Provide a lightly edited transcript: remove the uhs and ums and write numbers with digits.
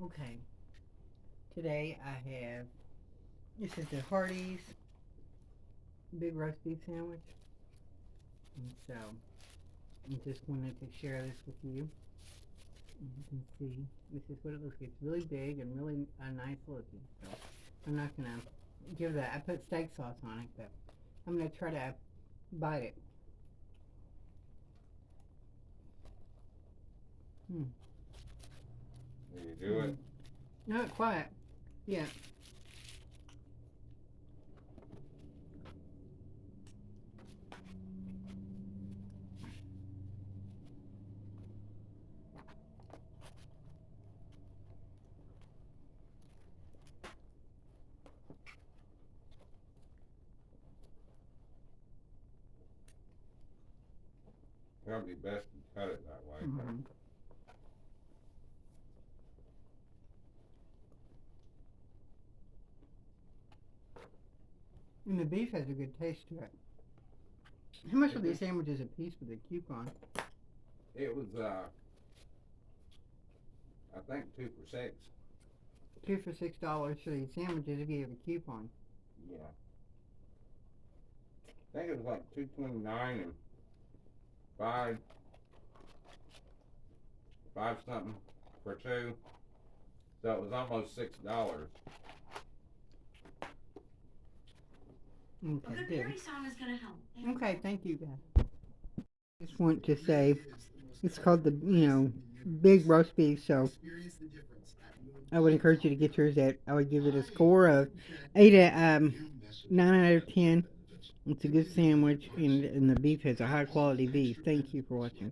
Okay, today I have this is the Hardee's big roast beef sandwich, and so I just wanted to share this with you. And you can see this is what it looks like. It's really big and really nice looking. So I'm not gonna give that. I put steak sauce on it, but I'm gonna try to bite it. Hmm. Did you do Hmm. it? Not quite. Yeah. Probably best to cut it that way. Hmm. And the beef has a good taste to it. How much are It these just, sandwiches a piece with a coupon? it was, I think 2 for 6. Two for $6 for these sandwiches if you have a coupon. Yeah. I think it was like 2.29 and five, five something for two. So it was almost $6. Okay, good. Berry song is gonna help. Okay, thank you guys. Just want to say it's called the big roast beef. So I would encourage you to get yours. At I would give it a score of 9 out of 10. It's a good sandwich, and the beef has a high quality beef. Thank you for watching.